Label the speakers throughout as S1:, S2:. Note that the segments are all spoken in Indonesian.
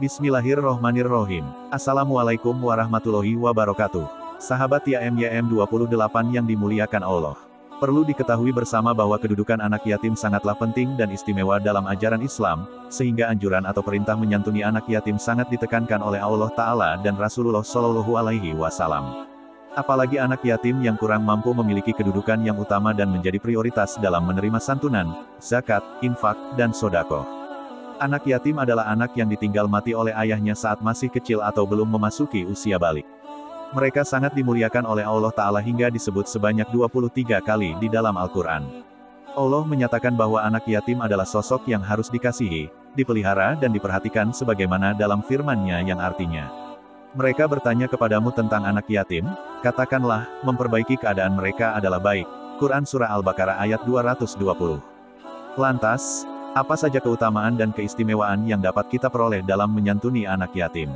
S1: Bismillahirrohmanirrohim. Assalamualaikum warahmatullahi wabarakatuh. Sahabat YMYM 28 yang dimuliakan Allah. Perlu diketahui bersama bahwa kedudukan anak yatim sangatlah penting dan istimewa dalam ajaran Islam, sehingga anjuran atau perintah menyantuni anak yatim sangat ditekankan oleh Allah Ta'ala dan Rasulullah Shallallahu Alaihi Wasallam. Apalagi anak yatim yang kurang mampu memiliki kedudukan yang utama dan menjadi prioritas dalam menerima santunan, zakat, infak, dan sodako. Anak yatim adalah anak yang ditinggal mati oleh ayahnya saat masih kecil atau belum memasuki usia balik. Mereka sangat dimuliakan oleh Allah Ta'ala hingga disebut sebanyak 23 kali di dalam Al-Quran. Allah menyatakan bahwa anak yatim adalah sosok yang harus dikasihi, dipelihara dan diperhatikan sebagaimana dalam firman-Nya yang artinya. Mereka bertanya kepadamu tentang anak yatim, katakanlah, memperbaiki keadaan mereka adalah baik. Quran Surah Al-Baqarah ayat 220. Lantas, apa saja keutamaan dan keistimewaan yang dapat kita peroleh dalam menyantuni anak yatim?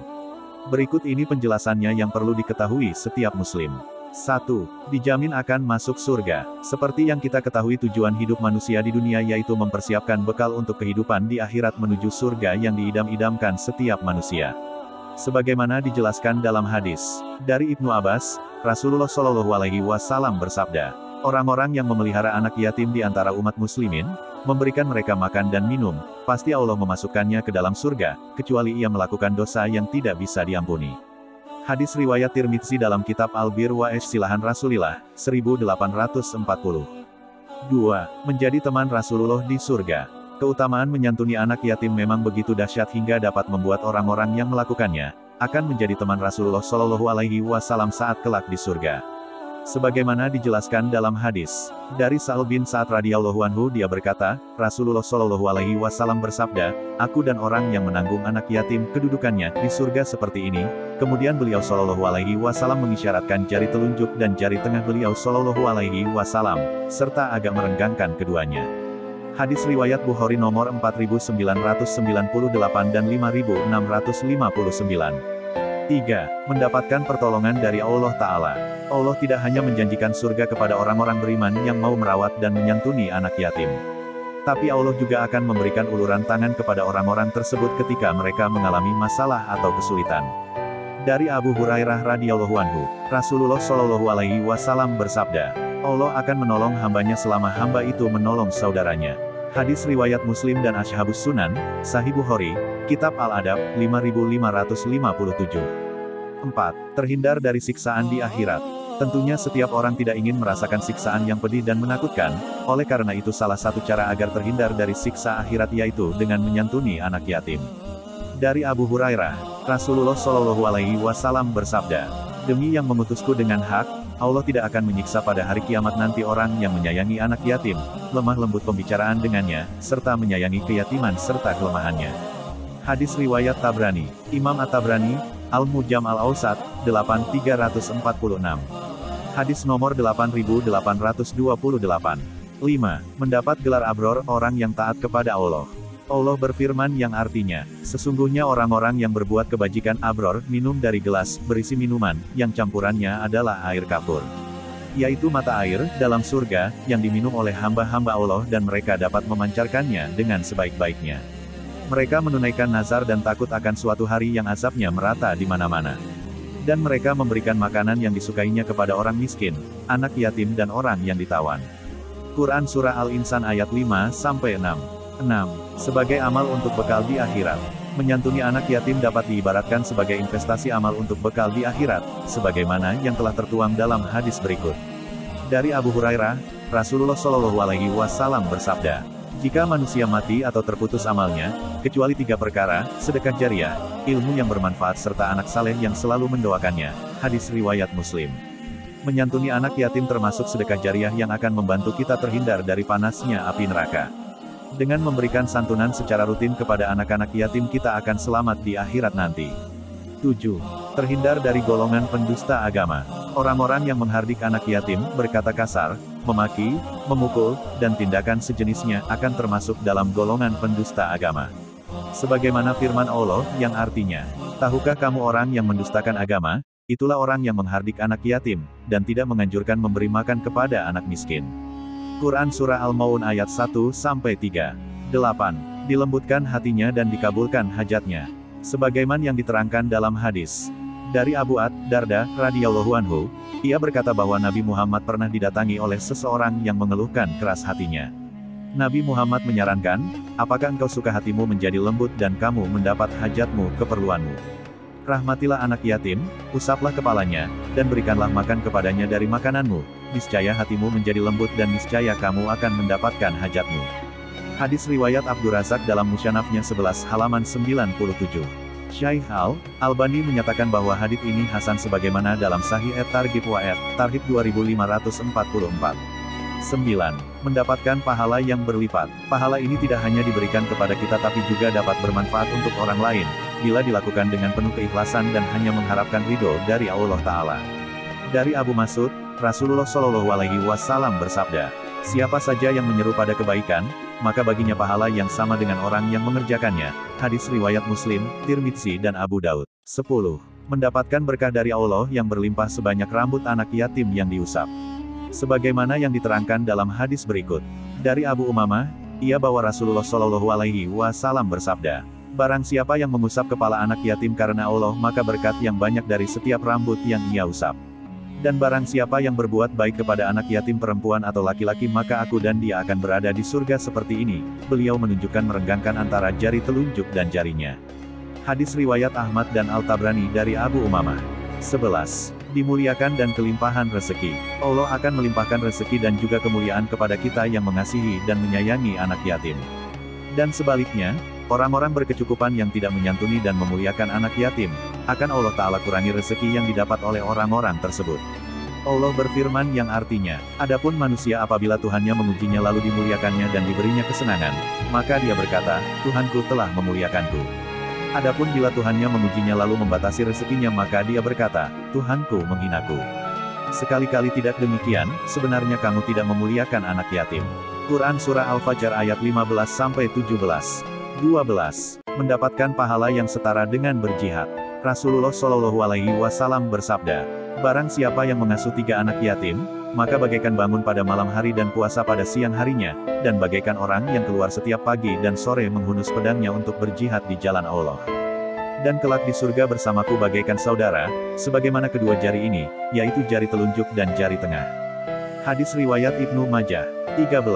S1: Berikut ini penjelasannya yang perlu diketahui setiap muslim. 1. Dijamin akan masuk surga. Seperti yang kita ketahui tujuan hidup manusia di dunia yaitu mempersiapkan bekal untuk kehidupan di akhirat menuju surga yang diidam-idamkan setiap manusia. Sebagaimana dijelaskan dalam hadis dari Ibnu Abbas, Rasulullah Shallallahu Alaihi Wasallam bersabda, orang-orang yang memelihara anak yatim di antara umat muslimin, memberikan mereka makan dan minum, pasti Allah memasukkannya ke dalam surga, kecuali ia melakukan dosa yang tidak bisa diampuni. Hadis riwayat Tirmidzi dalam kitab Al-Bir wa Silahan Rasulillah, 1840. 2. Menjadi teman Rasulullah di surga. Keutamaan menyantuni anak yatim memang begitu dahsyat hingga dapat membuat orang-orang yang melakukannya, akan menjadi teman Rasulullah Shallallahu Alaihi Wasallam saat kelak di surga. Sebagaimana dijelaskan dalam hadis dari Sa'al bin Sa'ad radhiyallahu anhu, dia berkata, Rasulullah Shallallahu Alaihi Wasallam bersabda, aku dan orang yang menanggung anak yatim kedudukannya di surga seperti ini. Kemudian beliau Shallallahu Alaihi Wasallam mengisyaratkan jari telunjuk dan jari tengah beliau Shallallahu Alaihi Wasallam, serta agak merenggangkan keduanya. Hadis riwayat Bukhari nomor 4998 dan 5659. 3. Mendapatkan pertolongan dari Allah Ta'ala. Allah tidak hanya menjanjikan surga kepada orang-orang beriman yang mau merawat dan menyantuni anak yatim. Tapi Allah juga akan memberikan uluran tangan kepada orang-orang tersebut ketika mereka mengalami masalah atau kesulitan. Dari Abu Hurairah radhiyallahu anhu, Rasulullah Shallallahu Alaihi Wasallam bersabda, Allah akan menolong hambanya selama hamba itu menolong saudaranya. Hadis riwayat Muslim dan Ashabus Sunan, Sahih Bukhari, Kitab Al-Adab, 5557. 4. Terhindar dari siksaan di akhirat. Tentunya setiap orang tidak ingin merasakan siksaan yang pedih dan menakutkan, oleh karena itu salah satu cara agar terhindar dari siksa akhirat yaitu dengan menyantuni anak yatim. Dari Abu Hurairah, Rasulullah Shallallahu Alaihi Wasallam bersabda, demi yang mengutusku dengan hak, Allah tidak akan menyiksa pada hari kiamat nanti orang yang menyayangi anak yatim, lemah lembut pembicaraan dengannya, serta menyayangi keyatiman serta kelemahannya. Hadis riwayat Tabrani, Imam At-Tabrani, Al-Mujam Al-Awsat, 8346. Hadis nomor 8828. 5. Mendapat gelar abror, orang yang taat kepada Allah. Allah berfirman yang artinya, sesungguhnya orang-orang yang berbuat kebajikan abror, minum dari gelas berisi minuman, yang campurannya adalah air kafur. Yaitu mata air, dalam surga, yang diminum oleh hamba-hamba Allah dan mereka dapat memancarkannya dengan sebaik-baiknya. Mereka menunaikan nazar dan takut akan suatu hari yang azabnya merata di mana-mana. Dan mereka memberikan makanan yang disukainya kepada orang miskin, anak yatim dan orang yang ditawan. Quran Surah Al-Insan ayat 5-6. 6. Sebagai amal untuk bekal di akhirat. Menyantuni anak yatim dapat diibaratkan sebagai investasi amal untuk bekal di akhirat, sebagaimana yang telah tertuang dalam hadis berikut. Dari Abu Hurairah, Rasulullah Shallallahu Alaihi Wasallam bersabda, jika manusia mati atau terputus amalnya, kecuali 3 perkara, sedekah jariah, ilmu yang bermanfaat serta anak saleh yang selalu mendoakannya. Hadis riwayat Muslim. Menyantuni anak yatim termasuk sedekah jariah yang akan membantu kita terhindar dari panasnya api neraka. Dengan memberikan santunan secara rutin kepada anak-anak yatim kita akan selamat di akhirat nanti. 7. Terhindar dari golongan pendusta agama. Orang-orang yang menghardik anak yatim, berkata kasar, memaki, memukul, dan tindakan sejenisnya akan termasuk dalam golongan pendusta agama. Sebagaimana firman Allah yang artinya, tahukah kamu orang yang mendustakan agama? Itulah orang yang menghardik anak yatim, dan tidak menganjurkan memberi makan kepada anak miskin. Quran Surah Al-Maun ayat 1-3. 8. Dilembutkan hatinya dan dikabulkan hajatnya. Sebagaimana yang diterangkan dalam hadis dari Abu Darda radhiyallahu anhu, ia berkata bahwa Nabi Muhammad pernah didatangi oleh seseorang yang mengeluhkan keras hatinya. Nabi Muhammad menyarankan, apakah engkau suka hatimu menjadi lembut dan kamu mendapat hajatmu keperluanmu? Rahmatilah anak yatim, usaplah kepalanya, dan berikanlah makan kepadanya dari makananmu, niscaya hatimu menjadi lembut dan niscaya kamu akan mendapatkan hajatmu. Hadis riwayat Abdurrazak dalam Musyanafnya 11 halaman 97. Syaikh Al-Albani menyatakan bahwa hadits ini hasan sebagaimana dalam Sahih At-Targhib wa At-Tarhib 2544. 9. Mendapatkan pahala yang berlipat. Pahala ini tidak hanya diberikan kepada kita tapi juga dapat bermanfaat untuk orang lain, bila dilakukan dengan penuh keikhlasan dan hanya mengharapkan ridho dari Allah Ta'ala. Dari Abu Mas'ud, Rasulullah Shallallahu Alaihi Wasallam bersabda, siapa saja yang menyeru pada kebaikan, maka baginya pahala yang sama dengan orang yang mengerjakannya. Hadis riwayat Muslim, Tirmidzi dan Abu Daud. 10. Mendapatkan berkah dari Allah yang berlimpah sebanyak rambut anak yatim yang diusap. Sebagaimana yang diterangkan dalam hadis berikut. Dari Abu Umamah, ia bahwa Rasulullah Shallallahu Alaihi Wasallam bersabda, barang siapa yang mengusap kepala anak yatim karena Allah maka berkat yang banyak dari setiap rambut yang ia usap. Dan barang siapa yang berbuat baik kepada anak yatim perempuan atau laki-laki maka aku dan dia akan berada di surga seperti ini. Beliau menunjukkan merenggangkan antara jari telunjuk dan jarinya. Hadis riwayat Ahmad dan Al-Tabrani dari Abu Umamah. 11. Dimuliakan dan kelimpahan rezeki. Allah akan melimpahkan rezeki dan juga kemuliaan kepada kita yang mengasihi dan menyayangi anak yatim. Dan sebaliknya, orang-orang berkecukupan yang tidak menyantuni dan memuliakan anak yatim, akan Allah Ta'ala kurangi rezeki yang didapat oleh orang-orang tersebut. Allah berfirman yang artinya, adapun manusia apabila Tuhannya mengujinya lalu dimuliakannya dan diberinya kesenangan, maka dia berkata, Tuhanku telah memuliakanku. Adapun bila Tuhannya mengujinya lalu membatasi rezekinya maka dia berkata, Tuhanku menghinaku. Sekali-kali tidak demikian, sebenarnya kamu tidak memuliakan anak yatim. Quran Surah Al-Fajr ayat 15-17. 12. Mendapatkan pahala yang setara dengan berjihad. Rasulullah Shallallahu Alaihi Wasallam bersabda, barang siapa yang mengasuh 3 anak yatim, maka bagaikan bangun pada malam hari dan puasa pada siang harinya, dan bagaikan orang yang keluar setiap pagi dan sore menghunus pedangnya untuk berjihad di jalan Allah. Dan kelak di surga bersamaku bagaikan saudara, sebagaimana kedua jari ini, yaitu jari telunjuk dan jari tengah. Hadis riwayat Ibnu Majah. 13.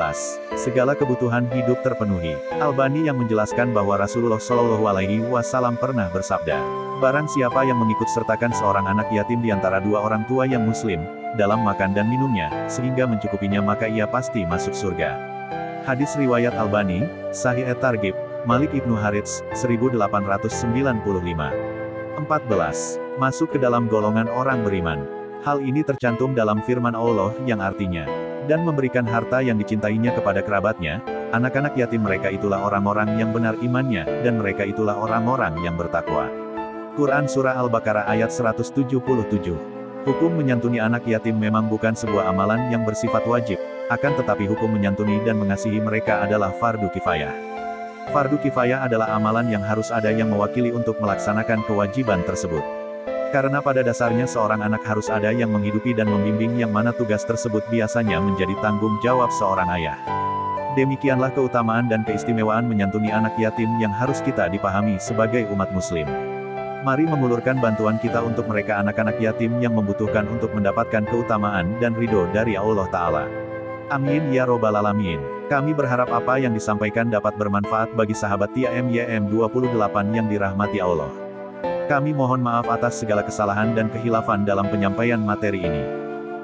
S1: Segala kebutuhan hidup terpenuhi. Albani yang menjelaskan bahwa Rasulullah Shallallahu Alaihi Wasallam pernah bersabda, barang siapa yang mengikut sertakan seorang anak yatim di antara 2 orang tua yang muslim, dalam makan dan minumnya, sehingga mencukupinya maka ia pasti masuk surga. Hadis riwayat Albani, Sahih At-Targhib, Malik Ibnu Harits, 1895. 14. Masuk ke dalam golongan orang beriman. Hal ini tercantum dalam firman Allah yang artinya, dan memberikan harta yang dicintainya kepada kerabatnya, anak-anak yatim mereka itulah orang-orang yang benar imannya, dan mereka itulah orang-orang yang bertakwa. Quran Surah Al-Baqarah ayat 177. Hukum menyantuni anak yatim memang bukan sebuah amalan yang bersifat wajib, akan tetapi hukum menyantuni dan mengasihi mereka adalah fardu kifayah. Fardu kifayah adalah amalan yang harus ada yang mewakili untuk melaksanakan kewajiban tersebut. Karena pada dasarnya seorang anak harus ada yang menghidupi dan membimbing yang mana tugas tersebut biasanya menjadi tanggung jawab seorang ayah. Demikianlah keutamaan dan keistimewaan menyantuni anak yatim yang harus kita dipahami sebagai umat muslim. Mari mengulurkan bantuan kita untuk mereka anak-anak yatim yang membutuhkan untuk mendapatkan keutamaan dan ridho dari Allah Ta'ala. Amin ya robbal alamin. Kami berharap apa yang disampaikan dapat bermanfaat bagi sahabat TIAM 28 yang dirahmati Allah. Kami mohon maaf atas segala kesalahan dan kehilafan dalam penyampaian materi ini.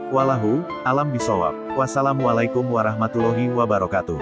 S1: Wallahu a'lam bishawab. Wassalamualaikum warahmatullahi wabarakatuh.